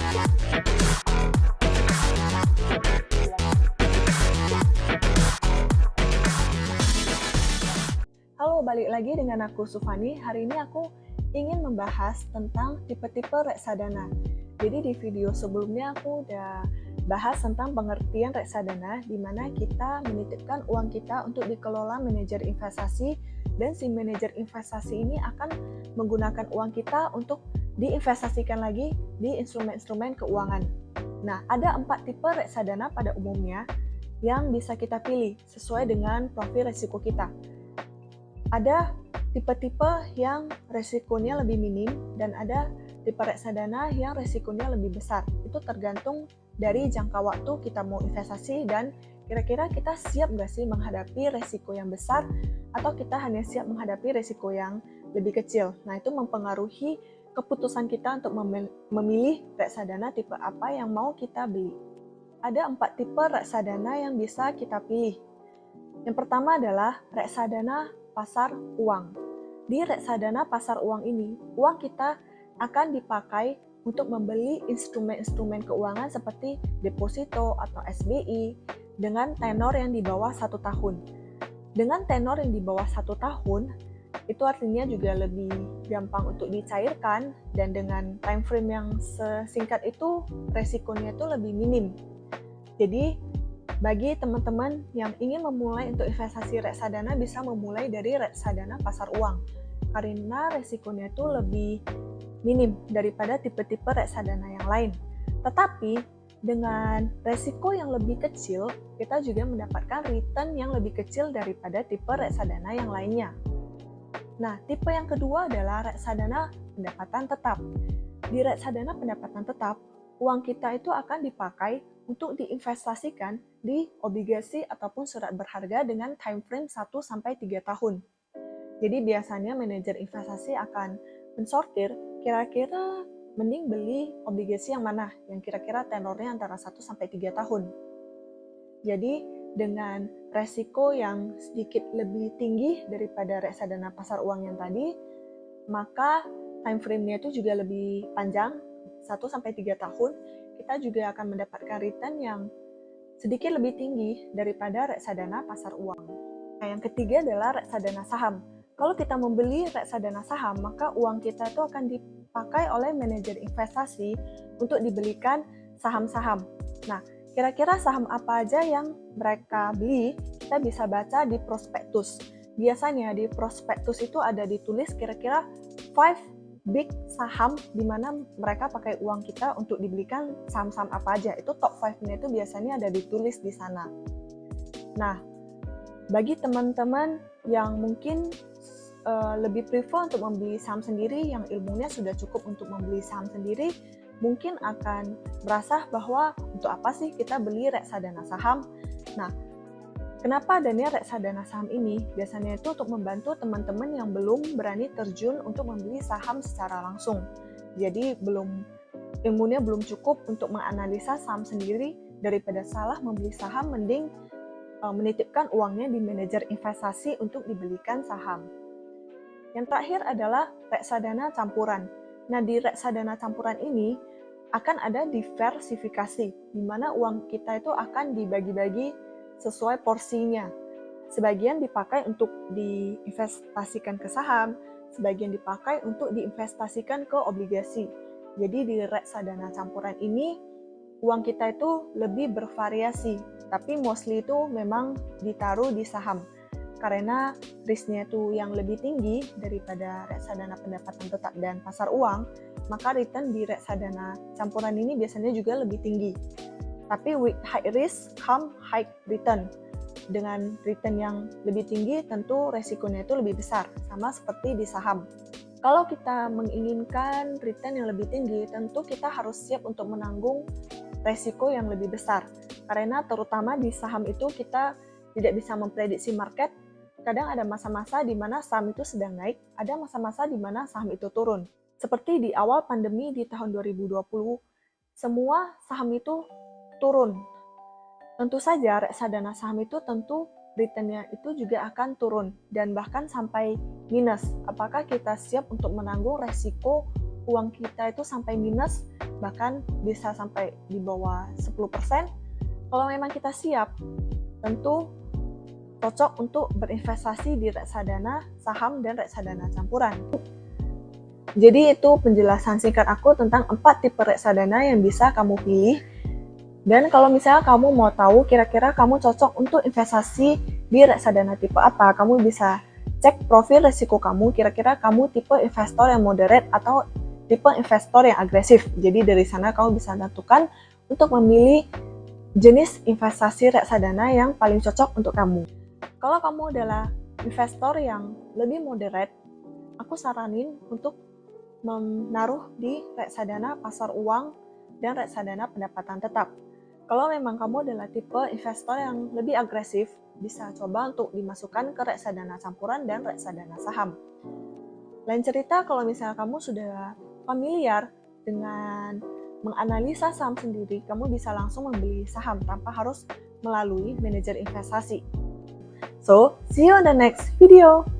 Halo, balik lagi dengan aku Sufani. Hari ini aku ingin membahas tentang tipe-tipe reksadana. Jadi di video sebelumnya aku udah bahas tentang pengertian reksadana, di mana kita menitipkan uang kita untuk dikelola manajer investasi, dan si manajer investasi ini akan menggunakan uang kita untuk diinvestasikan lagi di instrumen-instrumen keuangan. Nah, ada 4 tipe reksadana pada umumnya yang bisa kita pilih sesuai dengan profil risiko kita. Ada tipe-tipe yang resikonya lebih minim dan ada tipe reksadana yang resikonya lebih besar. Itu tergantung dari jangka waktu kita mau investasi dan kira-kira kita siap nggak sih menghadapi resiko yang besar atau kita hanya siap menghadapi resiko yang lebih kecil. Nah, itu mempengaruhi keputusan kita untuk memilih reksadana tipe apa yang mau kita beli. Ada 4 tipe reksadana yang bisa kita pilih. Yang pertama adalah reksadana pasar uang. Di reksadana pasar uang ini, uang kita akan dipakai untuk membeli instrumen-instrumen keuangan seperti deposito atau SBI dengan tenor yang di bawah 1 tahun. Dengan tenor yang di bawah 1 tahun, itu artinya juga lebih gampang untuk dicairkan dan dengan time frame yang sesingkat itu, resikonya itu lebih minim. Jadi, bagi teman-teman yang ingin memulai untuk investasi reksadana bisa memulai dari reksadana pasar uang karena resikonya itu lebih minim daripada tipe-tipe reksadana yang lain. Tetapi dengan resiko yang lebih kecil, kita juga mendapatkan return yang lebih kecil daripada tipe reksadana yang lainnya. Nah, tipe yang kedua adalah reksadana pendapatan tetap. Di reksadana pendapatan tetap, uang kita itu akan dipakai untuk diinvestasikan di obligasi ataupun surat berharga dengan time frame 1-3 tahun. Jadi biasanya manajer investasi akan mensortir kira-kira mending beli obligasi yang mana, yang kira-kira tenornya antara 1-3 tahun. Jadi dengan resiko yang sedikit lebih tinggi daripada reksadana pasar uang yang tadi, maka time frame-nya itu juga lebih panjang, 1-3 tahun, kita juga akan mendapatkan return yang sedikit lebih tinggi daripada reksadana pasar uang. Nah, yang ketiga adalah reksadana saham. Kalau kita membeli reksadana saham, maka uang kita itu akan dipakai oleh manajer investasi untuk dibelikan saham-saham. Nah, kira-kira saham apa aja yang mereka beli, kita bisa baca di prospektus. Biasanya di prospektus itu ada ditulis kira-kira 5 big saham di mana mereka pakai uang kita untuk dibelikan saham-saham apa aja. Itu top 5-nya itu biasanya ada ditulis di sana. Nah, bagi teman-teman yang mungkin lebih prefer untuk membeli saham sendiri, yang ilmunya sudah cukup untuk membeli saham sendiri, mungkin akan merasa bahwa untuk apa sih kita beli reksadana saham? Nah, kenapa adanya reksadana saham ini? Biasanya itu untuk membantu teman-teman yang belum berani terjun untuk membeli saham secara langsung. Jadi ilmunya belum cukup untuk menganalisa saham sendiri, daripada salah membeli saham, mending menitipkan uangnya di manajer investasi untuk dibelikan saham. Yang terakhir adalah reksadana campuran. Nah, di reksadana campuran ini akan ada diversifikasi, di mana uang kita itu akan dibagi-bagi sesuai porsinya. Sebagian dipakai untuk diinvestasikan ke saham, sebagian dipakai untuk diinvestasikan ke obligasi. Jadi di reksadana campuran ini, uang kita itu lebih bervariasi, tapi mostly itu memang ditaruh di saham. Karena risknya itu yang lebih tinggi daripada reksadana pendapatan tetap dan pasar uang, maka return di reksadana campuran ini biasanya juga lebih tinggi. Tapi with high risk come high return. Dengan return yang lebih tinggi, tentu resikonya itu lebih besar, sama seperti di saham. Kalau kita menginginkan return yang lebih tinggi, tentu kita harus siap untuk menanggung resiko yang lebih besar. Karena terutama di saham itu kita tidak bisa memprediksi market. Kadang ada masa-masa di mana saham itu sedang naik, ada masa-masa di mana saham itu turun. Seperti di awal pandemi di tahun 2020, semua saham itu turun. Tentu saja reksadana saham itu tentu return-nya itu juga akan turun dan bahkan sampai minus. Apakah kita siap untuk menanggung resiko uang kita itu sampai minus, bahkan bisa sampai di bawah 10%. Kalau memang kita siap, tentu cocok untuk berinvestasi di reksadana saham dan reksadana campuran. Jadi itu penjelasan singkat aku tentang 4 tipe reksadana yang bisa kamu pilih. Dan kalau misalnya kamu mau tahu kira-kira kamu cocok untuk investasi di reksadana tipe apa, kamu bisa cek profil risiko kamu, kira-kira kamu tipe investor yang moderate atau tipe investor yang agresif. Jadi dari sana kamu bisa tentukan untuk memilih jenis investasi reksadana yang paling cocok untuk kamu. Kalau kamu adalah investor yang lebih moderate, aku saranin untuk menaruh di reksadana pasar uang dan reksadana pendapatan tetap. Kalau memang kamu adalah tipe investor yang lebih agresif, bisa coba untuk dimasukkan ke reksadana campuran dan reksadana saham. Lain cerita kalau misalnya kamu sudah familiar dengan menganalisa saham sendiri, kamu bisa langsung membeli saham tanpa harus melalui manajer investasi. So, see you on the next video.